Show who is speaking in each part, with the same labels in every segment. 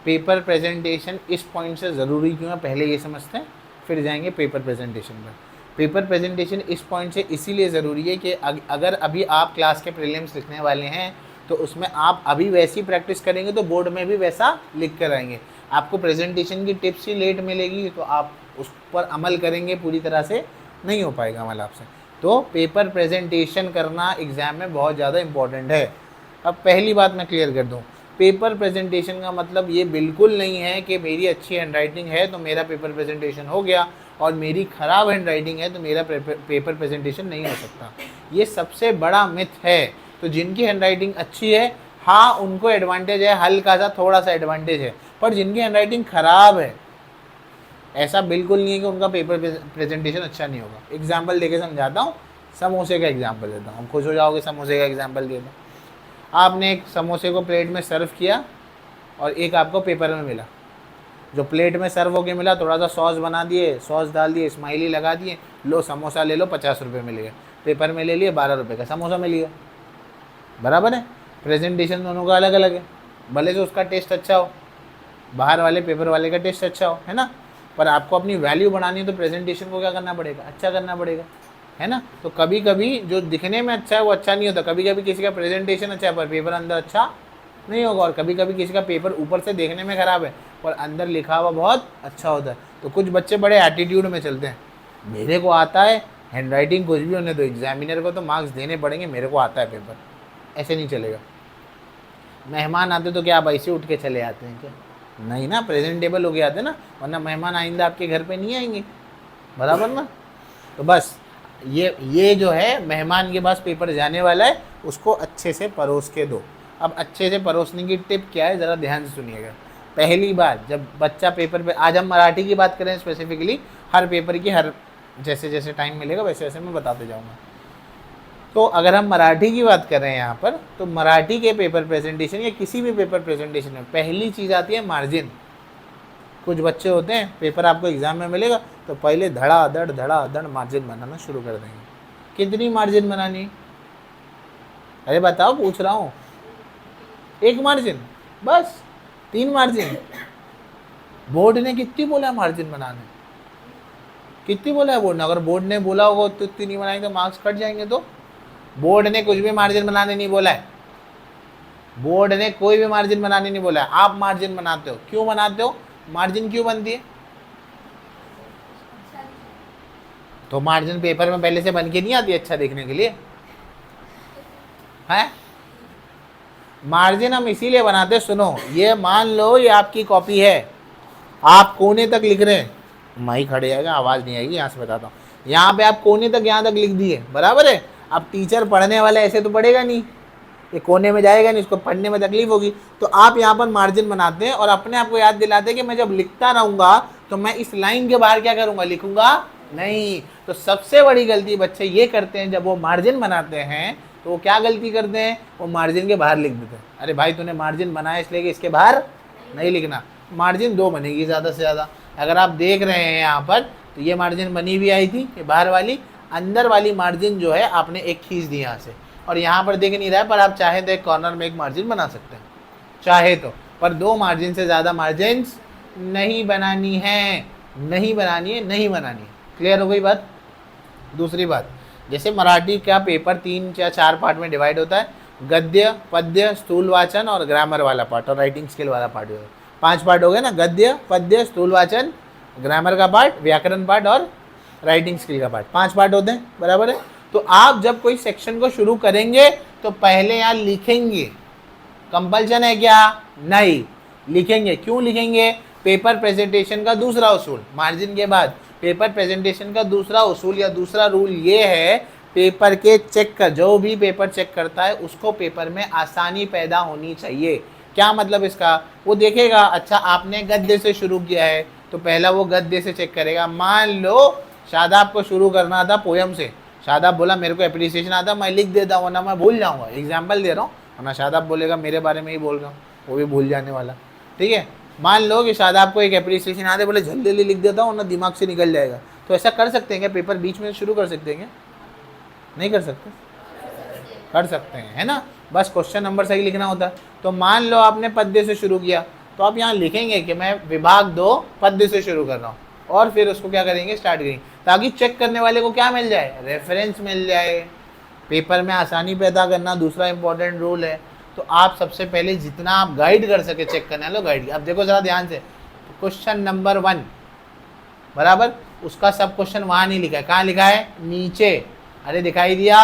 Speaker 1: Paper presentation इस point से ज़रूरी क्यों है, पहले ये समझते हैं, फिर जाएंगे पेपर प्रेजेंटेशन पर। पेपर प्रेजेंटेशन इस पॉइंट से इसीलिए ज़रूरी है कि अगर अभी आप क्लास के प्रीलिम्स लिखने वाले हैं तो उसमें आप अभी वैसी प्रैक्टिस करेंगे तो बोर्ड में भी वैसा लिख कर आएंगे। आपको प्रेजेंटेशन की टिप्स ही लेट मिलेगी तो आप उस पर अमल करेंगे पूरी तरह से नहीं हो पाएगा अमल आपसे। तो पेपर प्रेजेंटेशन करना एग्ज़ाम में बहुत ज़्यादा इम्पॉर्टेंट है। अब पहली बात मैं क्लियर कर दूँ, पेपर प्रेजेंटेशन का मतलब ये बिल्कुल नहीं है कि मेरी अच्छी हैंडराइटिंग है तो मेरा पेपर प्रेजेंटेशन हो गया और मेरी ख़राब हैंडराइटिंग है तो मेरा पेपर प्रेजेंटेशन नहीं हो सकता। ये सबसे बड़ा मिथ है। तो जिनकी हैंडराइटिंग अच्छी है, हाँ उनको एडवांटेज है, हल्का सा थोड़ा सा एडवांटेज है, पर जिनकी हैंडराइटिंग ख़राब है ऐसा बिल्कुल नहीं है कि उनका पेपर प्रेजेंटेशन अच्छा नहीं होगा। एग्जाम्पल देके समझाता हूँ, समोसे का एग्जाम्पल देता हूँ, खुश हो जाओगे समोसे का एग्जाम्पल दे दो। आपने एक समोसे को प्लेट में सर्व किया और एक आपको पेपर में मिला। जो प्लेट में सर्व होके मिला थोड़ा सा सॉस बना दिए, सॉस डाल दिए, स्माइली लगा दिए, लो समोसा ले लो 50 रुपये मिल गए। पेपर में ले लिए 12 रुपये का समोसा मिल गया, बराबर है। प्रेजेंटेशन दोनों का अलग अलग है, भले से उसका टेस्ट अच्छा हो, बाहर वाले पेपर वाले का टेस्ट अच्छा हो, है ना, पर आपको अपनी वैल्यू बढ़ानी है तो प्रेजेंटेशन को क्या करना पड़ेगा, अच्छा करना पड़ेगा, है ना। तो कभी कभी जो दिखने में अच्छा है वो अच्छा नहीं होता, कभी कभी किसी का प्रेजेंटेशन अच्छा है पर पेपर अंदर अच्छा नहीं होगा, और कभी कभी किसी का पेपर ऊपर से देखने में ख़राब है पर अंदर लिखा हुआ बहुत अच्छा होता है। तो कुछ बच्चे बड़े एटीट्यूड में चलते हैं, मेरे को आता है, हैंडराइटिंग कुछ भी होने दो, एग्जामिनर को तो मार्क्स देने पड़ेंगे, मेरे को आता है पेपर, ऐसे नहीं चलेगा। मेहमान आते तो क्या आप ऐसे उठ के चले आते हैं क्या, नहीं ना, प्रेजेंटेबल हो के आते ना, वरना मेहमान आइंदा आपके घर पे नहीं आएंगे, बराबर ना। तो बस ये जो है मेहमान के पास पेपर जाने वाला है, उसको अच्छे से परोस के दो। अब अच्छे से परोसने की टिप क्या है, ज़रा ध्यान से सुनिएगा। पहली बात, जब बच्चा पेपर पे, आज हम मराठी की बात करें स्पेसिफिकली, हर पेपर की हर जैसे जैसे टाइम मिलेगा वैसे वैसे मैं बताते जाऊँगा। तो अगर हम मराठी की बात कर रहे हैं यहाँ पर, तो मराठी के पेपर प्रेजेंटेशन या किसी भी पेपर प्रेजेंटेशन में पहली चीज़ आती है मार्जिन। कुछ बच्चे होते हैं, पेपर आपको एग्ज़ाम में मिलेगा तो पहले धड़ाधड़ मार्जिन बनाना शुरू कर देंगे। कितनी मार्जिन बनानी, अरे बताओ, पूछ रहा हूँ। एक मार्जिन, बस 3 मार्जिन। बोर्ड ने कितनी बोला है मार्जिन बनाने, कितनी बोला है बोर्ड ने, अगर बोर्ड ने बोला होगा तो इतनी नहीं बनाएंगे तो मार्क्स कट जाएंगे। तो बोर्ड ने कुछ भी मार्जिन बनाने नहीं बोला है, बोर्ड ने कोई भी मार्जिन बनाने नहीं बोला है, आप मार्जिन बनाते हो। क्यों बनाते हो, मार्जिन क्यों बनती है, तो मार्जिन पेपर में पहले से बन के नहीं आती अच्छा देखने के लिए, है। मार्जिन हम इसीलिए बनाते, सुनो, ये मान लो ये आपकी कॉपी है, आप कोने तक लिख रहे हैं, माइक खड़े जाएगा आवाज़ नहीं आएगी, यहाँ से बताता हूँ, यहाँ पे आप कोने तक यहाँ तक लिख दिए, बराबर है। अब टीचर पढ़ने वाला ऐसे तो पढ़ेगा नहीं, ये कोने में जाएगा नहीं, इसको पढ़ने में तकलीफ होगी, तो आप यहाँ पर मार्जिन बनाते हैं और अपने आप को याद दिलाते हैं कि मैं जब लिखता रहूँगा तो मैं इस लाइन के बाहर क्या करूँगा, लिखूँगा नहीं। तो सबसे बड़ी गलती बच्चे ये करते हैं, जब वो मार्जिन बनाते हैं तो वो क्या गलती करते हैं, वो मार्जिन के बाहर लिख देते हैं। अरे भाई तूने मार्जिन बनाया इसलिए कि इसके बाहर नहीं लिखना, मार्जिन 2 बनेगी ज़्यादा से ज़्यादा। अगर आप देख रहे हैं यहाँ पर, तो ये मार्जिन बनी भी आई थी, ये बाहर वाली, अंदर वाली मार्जिन जो है आपने एक खींच दी यहाँ से, और यहाँ पर देख नहीं रहा है, पर आप चाहे तो एक कॉर्नर में एक मार्जिन बना सकते हैं, चाहे तो, पर 2 मार्जिन से ज़्यादा मार्जिन नहीं बनानी है, नहीं बनानी है, नहीं बनानी है। क्लियर हो गई बात। दूसरी बात, जैसे मराठी का पेपर 3 या 4 पार्ट में डिवाइड होता है, गद्य, पद्य, स्थूल वाचन और ग्रामर वाला पार्ट और राइटिंग स्किल वाला पार्ट। 5 पार्ट हो गए ना, गद्य, पद्य, स्थूल वाचन, ग्रामर का पार्ट, व्याकरण पार्ट और राइटिंग स्किल का पार्ट, 5 पार्ट होते हैं, बराबर है। तो आप जब कोई सेक्शन को शुरू करेंगे तो पहले यहाँ लिखेंगे, कंपल्सन है क्या, नहीं, लिखेंगे। क्यों लिखेंगे, पेपर प्रेजेंटेशन का दूसरा उसूल, मार्जिन के बाद पेपर प्रेजेंटेशन का दूसरा उसूल या दूसरा रूल ये है, पेपर के चेक कर, जो भी पेपर चेक करता है उसको पेपर में आसानी पैदा होनी चाहिए। क्या मतलब इसका, वो देखेगा अच्छा आपने गद्य से शुरू किया है तो पहला वो गद्य से चेक करेगा। मान लो शादाब को शुरू करना था पोयम से, शादाब बोला मेरे को एप्रिसिएशन आता, मैं लिख देता हूँ वरना मैं भूल जाऊँगा, एग्जाम्पल दे रहा हूँ, वरना शादाब बोलेगा मेरे बारे में ही बोल रहा हूँ, वो भी भूल जाने वाला, ठीक है। मान लो कि शादाब को एक एप्रिसिएशन आते, बोले जल्दी जल्दी लिख देता हूँ वरना दिमाग से निकल जाएगा, तो ऐसा कर सकते हैं क्या, पेपर बीच में शुरू कर सकते हैं क्या, नहीं कर सकते, कर सकते हैं, है ना। बस क्वेश्चन नंबर सही लिखना होता है। तो मान लो आपने पद्य से शुरू किया, तो आप यहाँ लिखेंगे कि मैं विभाग 2 पद्य से शुरू कर रहा हूँ, और फिर उसको क्या करेंगे, स्टार्ट करेंगे, ताकि चेक करने वाले को क्या मिल जाए, रेफरेंस मिल जाए। पेपर में आसानी पैदा करना दूसरा इंपॉर्टेंट रूल है। तो आप सबसे पहले जितना आप गाइड कर सके चेक करने वाले गाइड। अब देखो ज़रा ध्यान से, क्वेश्चन नंबर 1 बराबर, उसका सब क्वेश्चन वहाँ नहीं लिखा है, कहाँ लिखा है, नीचे। अरे दिखाई दिया,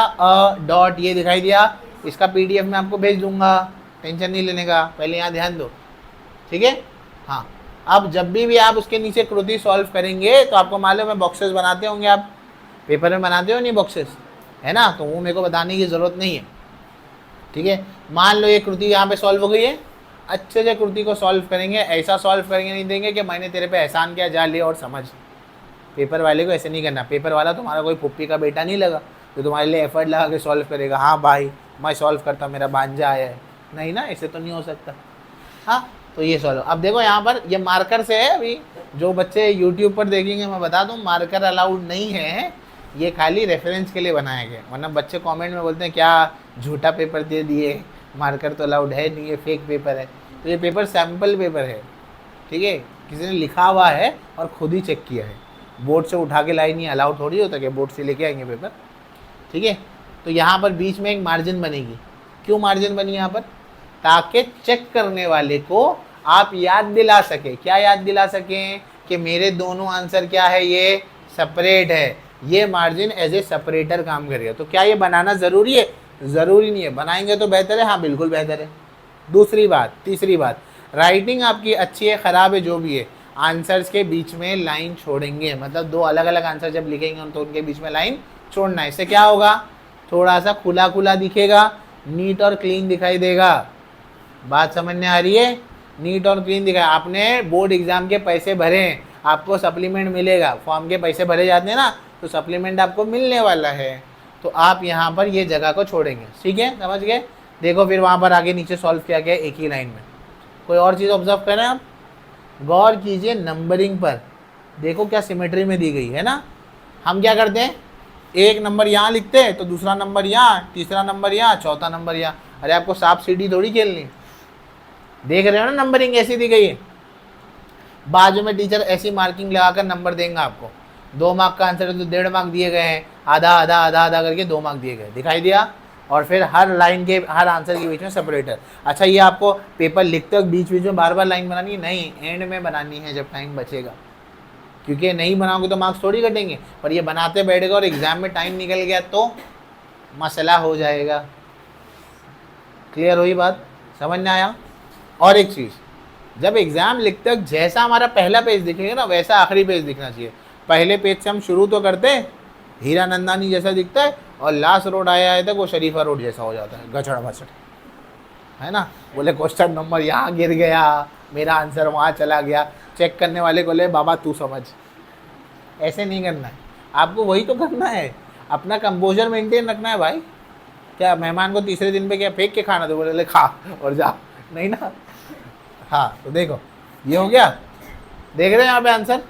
Speaker 1: डॉट ये दिखाई दिया, इसका PDF में आपको भेज दूंगा, टेंशन नहीं लेने का, पहले यहाँ ध्यान दो, ठीक है। हाँ, अब जब भी आप उसके नीचे कृति सॉल्व करेंगे तो आपको मालूम है बॉक्सेस बनाते होंगे, आप पेपर में बनाते हो नहीं बॉक्सेस, है ना, तो वो मेरे को बताने की ज़रूरत नहीं है, ठीक है। मान लो ये कृति यहाँ पे सॉल्व हो गई है, अच्छे से कृति को सॉल्व करेंगे, ऐसा सॉल्व करेंगे नहीं देंगे कि मैंने तेरे पे एहसान किया, जा ले और समझ। पेपर वाले को ऐसे नहीं करना। पेपर वाला तुम्हारा कोई पुप्पी का बेटा नहीं लगा जो तुम्हारे लिए एफर्ट लगा के सॉल्व करेगा, हाँ भाई मैं सॉल्व करता, मेरा भांजा आया है, नहीं ना, ऐसे तो नहीं हो सकता। हाँ, तो ये सॉल्व। अब देखो यहाँ पर ये मार्कर से है, अभी जो बच्चे यूट्यूब पर देखेंगे मैं बता दूँ, मार्कर अलाउड नहीं है, ये खाली रेफरेंस के लिए बनाया गया, वरना बच्चे कमेंट में बोलते हैं क्या झूठा पेपर दे दिए, मार्कर तो अलाउड है नहीं, ये फेक पेपर है। तो ये पेपर सैम्पल पेपर है, ठीक है, किसी ने लिखा हुआ है और खुद ही चेक किया है, बोर्ड से उठा के लाई नहीं, अलाउड थोड़ी होता कि बोर्ड से लेके आएंगे पेपर, ठीक है। तो यहाँ पर बीच में एक मार्जिन बनेगी। क्यों मार्जिन बनी यहाँ पर, ताकि चेक करने वाले को आप याद दिला सके, क्या याद दिला सकें कि मेरे दोनों आंसर क्या है, ये सेपरेट है, ये मार्जिन एज ए सेपरेटर काम करेगा। तो क्या ये बनाना ज़रूरी है, ज़रूरी नहीं है, बनाएंगे तो बेहतर है, हाँ बिल्कुल बेहतर है। दूसरी बात, तीसरी बात, राइटिंग आपकी अच्छी है ख़राब है जो भी है, आंसर्स के बीच में लाइन छोड़ेंगे, मतलब दो अलग अलग आंसर जब लिखेंगे तो उनके बीच में लाइन छोड़ना है। इससे क्या होगा, थोड़ा सा खुला खुला दिखेगा, नीट और क्लीन दिखाई देगा। बात समझने आ रही है, नीट और क्लीन दिखाई। आपने बोर्ड एग्जाम के पैसे भरे हैं, आपको सप्लीमेंट मिलेगा, फॉर्म के पैसे भरे जाते हैं ना, तो सप्लीमेंट आपको मिलने वाला है, तो आप यहाँ पर ये जगह को छोड़ेंगे, ठीक है, समझ गए। देखो फिर वहाँ पर आगे नीचे सॉल्व किया गया एक ही लाइन में। कोई और चीज़ ऑब्जर्व करें आप, गौर कीजिए नंबरिंग पर, देखो क्या सिमेट्री में दी गई है ना। हम क्या करते हैं, एक नंबर यहाँ लिखते हैं तो दूसरा नंबर यहाँ, तीसरा नंबर यहाँ, चौथा नंबर यहाँ। अरे आपको सांप सीढ़ी थोड़ी खेलनी, देख रहे हो ना नंबरिंग ऐसी दी गई है। बाजू में टीचर ऐसी मार्किंग लगाकर नंबर देंगे आपको, 2 मार्क का आंसर है तो 1.5 मार्क दिए गए हैं, आधा आधा आधा आधा करके 2 मार्क दिए गए, दिखाई दिया। और फिर हर लाइन के, हर आंसर के बीच में सेपरेटर। अच्छा, ये आपको पेपर लिखते वक्त बीच बीच में बार बार लाइन बनानी है नहीं, एंड में बनानी है जब टाइम बचेगा, क्योंकि नहीं बनाओगे तो मार्क्स थोड़ी घटेंगे, पर ये बनाते बैठेगा और एग्जाम में टाइम निकल गया तो मसला हो जाएगा। क्लियर हुई बात, समझ में आया। और एक चीज़, जब एग्ज़ाम लिखते वक्त जैसा हमारा पहला पेज दिखेगा ना, वैसा आखिरी पेज दिखना चाहिए। पहले पेज से हम शुरू तो करते हैं, हीरा नंदानी जैसा दिखता है, और लास्ट रोड आया तक वो शरीफा रोड जैसा हो जाता है, गचड़ मचड़, है ना। बोले क्वेश्चन नंबर यहाँ गिर गया, मेरा आंसर वहाँ चला गया, चेक करने वाले को ले बाबा तू समझ। ऐसे नहीं करना है, आपको वही तो करना है, अपना कंपोजर मेंटेन रखना है भाई। क्या मेहमान को तीसरे दिन पे क्या फेंक के खाना दो, बोले खा और जा, नहीं ना। हाँ, तो देखो ये हो गया, देख रहे हैं यहाँ पे आंसर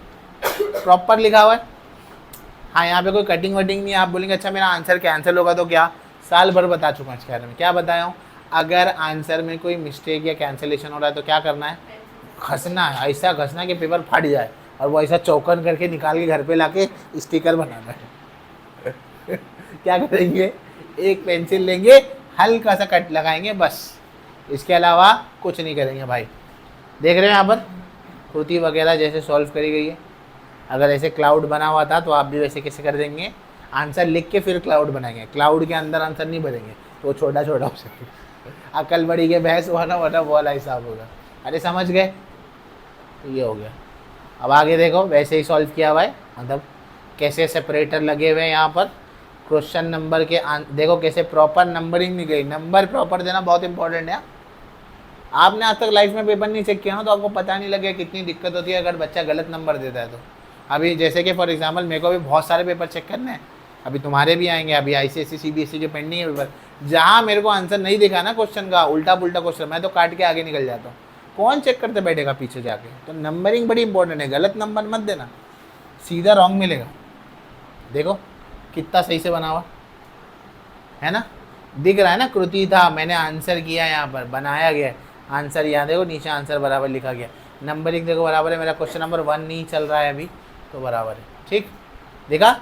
Speaker 1: प्रॉपर लिखा हुआ है। हाँ, यहाँ पे कोई कटिंग वटिंग नहीं है। आप बोलेंगे अच्छा मेरा आंसर कैंसिल होगा तो क्या, साल भर बता चुका हूँ इस बारे में, क्या बताया हूँ। अगर आंसर में कोई मिस्टेक या कैंसिलेशन हो रहा है तो क्या करना है, घसना है, ऐसा घसना कि पेपर फट जाए, और वो ऐसा चौकन करके निकाल के घर पे लाके स्टिकर बनाना है। क्या करेंगे, एक पेंसिल लेंगे, हल्का सा कट लगाएंगे बस, इसके अलावा कुछ नहीं करेंगे भाई। देख रहे हैं यहाँ पर कृति वगैरह जैसे सॉल्व करी गई है। अगर ऐसे क्लाउड बना हुआ था तो आप भी वैसे कैसे कर देंगे, आंसर लिख के फिर क्लाउड बनाएंगे, क्लाउड के अंदर आंसर नहीं भरेंगे तो छोटा छोटा हो सके। अकल बड़ी के बहस हुआ ना, वरना वाला हिसाब होगा। अरे समझ गए, तो ये हो गया। अब आगे देखो, वैसे ही सॉल्व किया हुआ है, मतलब कैसे सेपरेटर लगे हुए हैं यहाँ पर। क्वेश्चन नंबर के देखो कैसे प्रॉपर नंबरिंग नहीं गई, नंबर प्रॉपर देना बहुत इंपॉर्टेंट है। आपने आज तक लाइफ में पेपर नहीं चेक किया ना, तो आपको पता नहीं लगे कितनी दिक्कत होती है अगर बच्चा गलत नंबर देता है तो। अभी जैसे कि फॉर एग्जांपल मेरे को भी बहुत सारे पेपर चेक करने हैं, अभी तुम्हारे भी आएंगे, अभी ICSE CBSE के पेंडिंग है पेपर, जहाँ मेरे को आंसर नहीं दिखा ना क्वेश्चन का, उल्टा पुल्टा क्वेश्चन, मैं तो काट के आगे निकल जाता हूँ। कौन चेक करते बैठेगा पीछे जाके। तो नंबरिंग बड़ी इंपॉर्टेंट है, गलत नंबर मत देना, सीधा रॉन्ग मिलेगा। देखो कितना सही से बना हुआ है ना, दिख रहा है ना, कृति था, मैंने आंसर किया, यहाँ पर बनाया गया है। आंसर यहाँ देखो, नीचे आंसर बराबर लिखा गया, नंबरिंग देखो बराबर है, मेरा क्वेश्चन नंबर 1 नहीं चल रहा है अभी, तो बराबर है। ठीक, देखा।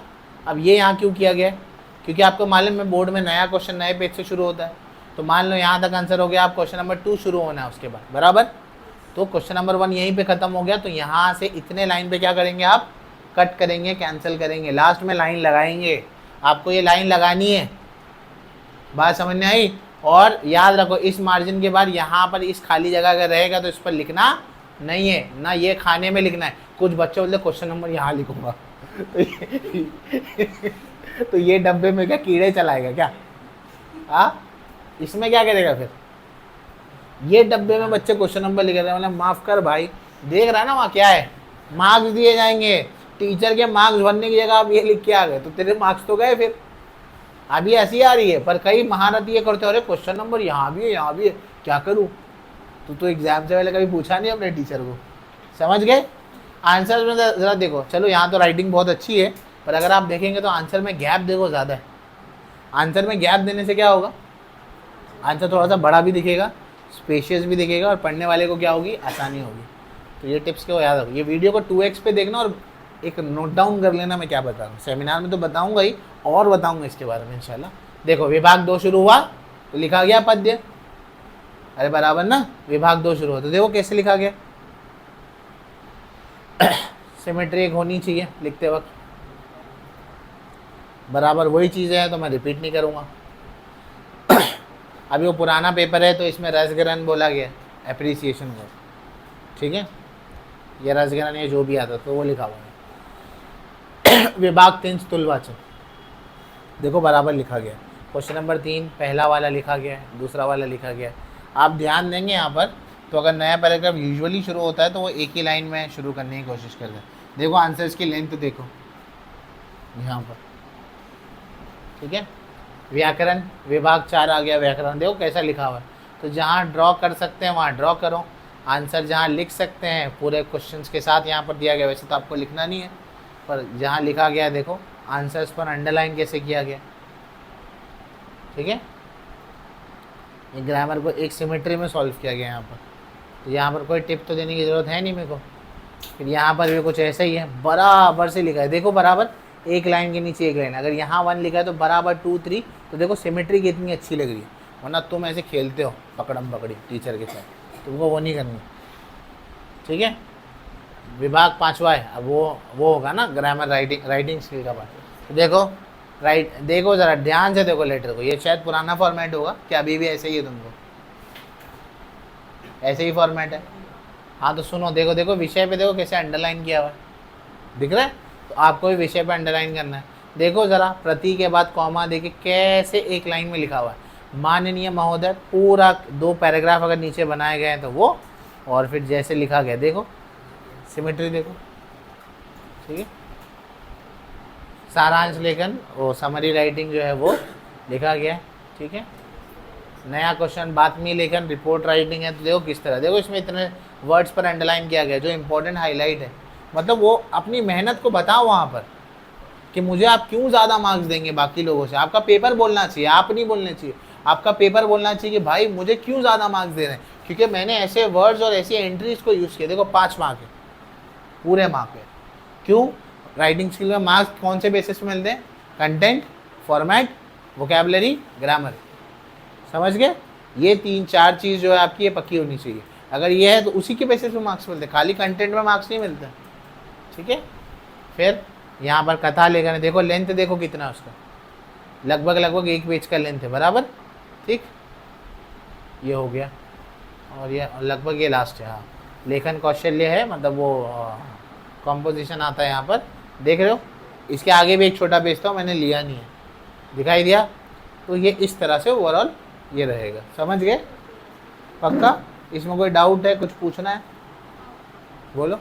Speaker 1: अब ये यहाँ क्यों किया गया है, क्योंकि आपको मालूम है बोर्ड में नया क्वेश्चन नए पेज से शुरू होता है। तो मान लो यहाँ तक आंसर हो गया, आप क्वेश्चन नंबर 2 शुरू होना है उसके बाद, बराबर। तो क्वेश्चन नंबर 1 यहीं पे खत्म हो गया, तो यहाँ से इतने लाइन पे क्या करेंगे आप, कट करेंगे, कैंसिल करेंगे, लास्ट में लाइन लगाएंगे। आपको ये लाइन लगानी है, बात समझ में आई। और याद रखो इस मार्जिन के बाद यहाँ पर इस खाली जगह अगर रहेगा तो इस पर लिखना नहीं है ना, ये खाने में लिखना है। कुछ बच्चे बोलते क्वेश्चन नंबर यहाँ लिखूंगा तो ये डब्बे में क्या कीड़े चलाएगा क्या? इसमें क्या करेगा फिर? ये डब्बे में बच्चे क्वेश्चन नंबर लिख रहे हैं, मतलब माफ कर भाई, देख रहा है ना वहाँ क्या है, मार्क्स दिए जाएंगे। टीचर के मार्क्स भरने की जगह आप ये लिख के आ गए तो तेरे मार्क्स तो गए फिर। अभी ऐसी आ रही है, पर कई महारत ये करते हो, अरे क्वेश्चन नंबर यहाँ भी है, यहाँ भी है, क्या करूँ? तो एग्जाम से पहले कभी पूछा नहीं अपने टीचर को, समझ गए? आंसर में ज़रा देखो, चलो यहाँ तो राइटिंग बहुत अच्छी है, पर अगर आप देखेंगे तो आंसर में गैप देखो ज़्यादा है। आंसर में गैप देने से क्या होगा, आंसर थोड़ा सा बड़ा भी दिखेगा, स्पेशियस भी दिखेगा, और पढ़ने वाले को क्या होगी, आसानी होगी। तो ये टिप्स को याद रखो। ये वीडियो को 2x पे देखना और एक नोट डाउन कर लेना मैं क्या बता रहा हूँ। सेमिनार में तो बताऊँगा ही, और बताऊँगा इसके बारे में इंशाल्लाह। देखो विभाग 2 शुरू हुआ तो लिखा गया पद्य, अरे बराबर ना, विभाग 2 शुरू हुआ तो देखो कैसे लिखा गया। सिमेट्री एक होनी चाहिए लिखते वक्त, बराबर वही चीज़ें हैं तो मैं रिपीट नहीं करूँगा। अभी वो पुराना पेपर है तो इसमें रसग्रहण बोला गया, एप्रिसिएशन को, ठीक है, ये रसग्रहण ये जो भी आता तो वो लिखा हुआ है। विभाग 3 स्थूलवाचक देखो बराबर लिखा गया। क्वेश्चन नंबर 3 पहला वाला लिखा गया है, दूसरा वाला लिखा गया है। आप ध्यान देंगे यहाँ पर, तो अगर नया पैराग्राफ यूजुअली शुरू होता है तो वो एक ही लाइन में शुरू करने की कोशिश करते हैं। देखो आंसर्स की लेंथ देखो यहाँ पर, ठीक है। व्याकरण विभाग 4 आ गया, व्याकरण देखो कैसा लिखा हुआ है। तो जहाँ ड्रॉ कर सकते हैं वहाँ ड्रॉ करो, आंसर जहाँ लिख सकते हैं पूरे क्वेश्चंस के साथ यहाँ पर दिया गया, वैसे तो आपको लिखना नहीं है, पर जहाँ लिखा गया देखो आंसर्स पर अंडरलाइन कैसे किया गया, ठीक है। ये ग्रामर को एक सिमेट्री में सॉल्व किया गया यहाँ पर, तो यहाँ पर कोई टिप तो देने की ज़रूरत है नहीं मेरे को। फिर यहाँ पर भी कुछ ऐसा ही है, बराबर से लिखा है, देखो बराबर एक लाइन के नीचे एक लाइन, अगर यहाँ 1 लिखा है तो बराबर 2 3, तो देखो सिमेट्री कितनी अच्छी लग रही है। वरना तुम ऐसे खेलते हो पकड़म पकड़ी टीचर के साथ, तुमको वो नहीं करनी, ठीक है। विभाग 5वां है, अब वो होगा ना ग्रामर राइटिंग स्किल का पार्ट। तो देखो देखो ज़रा ध्यान से देखो लेटर को, ये शायद पुराना फॉर्मेट होगा क्या, अभी भी ऐसे ही है, तुमको ऐसे ही फॉर्मेट है। हाँ तो सुनो, देखो देखो विषय पे देखो कैसे अंडरलाइन किया हुआ है, दिख रहा है? तो आपको भी विषय पे अंडरलाइन करना है। देखो ज़रा प्रति के बाद कॉमा देके कैसे एक लाइन में लिखा हुआ है, माननीय महोदय, पूरा 2 पैराग्राफ अगर नीचे बनाए गए हैं तो वो, और फिर जैसे लिखा गया देखो सिमेट्री देखो, ठीक है। सारांश लेखन वो समरी राइटिंग जो है वो लिखा गया है, ठीक है। नया क्वेश्चन बातमी लेखन रिपोर्ट राइटिंग है, तो देखो किस तरह, देखो इसमें इतने वर्ड्स पर अंडरलाइन किया गया जो इंपॉर्टेंट हाईलाइट है। मतलब वो अपनी मेहनत को बताओ वहाँ पर कि मुझे आप क्यों ज़्यादा मार्क्स देंगे बाकी लोगों से। आपका पेपर बोलना चाहिए, आप नहीं बोलने चाहिए, आपका पेपर बोलना चाहिए कि भाई मुझे क्यों ज़्यादा मार्क्स दे रहे हैं, क्योंकि मैंने ऐसे वर्ड्स और ऐसी एंट्रीज को यूज़ किया। देखो 5 मार्क है, पूरे मार्क है। क्यों? राइटिंग स्किल में मार्क्स कौन से बेसिस पे मिलते हैं? Content, format, vocabulary, grammar. समझ गए? ये 3-4 चीज़ जो है आपकी ये पक्की होनी चाहिए। अगर ये है तो उसी के बेसिस पे मार्क्स मिलते हैं, खाली कंटेंट में मार्क्स नहीं मिलते, ठीक है। फिर यहाँ पर कथा लेखन, देखो लेंथ देखो कितना उसका, लगभग 1 पेज का लेंथ है, बराबर, ठीक। ये हो गया, और ये लगभग ये लास्ट है। हाँ, लेखन कौशल्य है, मतलब वो कॉम्पोजिशन आता है यहाँ पर, देख रहे हो। इसके आगे भी एक छोटा पेज था, मैंने लिया नहीं है, दिखाई दिया। तो ये इस तरह से ओवरऑल ये रहेगा, समझ गए? पक्का? इसमें कोई डाउट है, कुछ पूछना है, बोलो।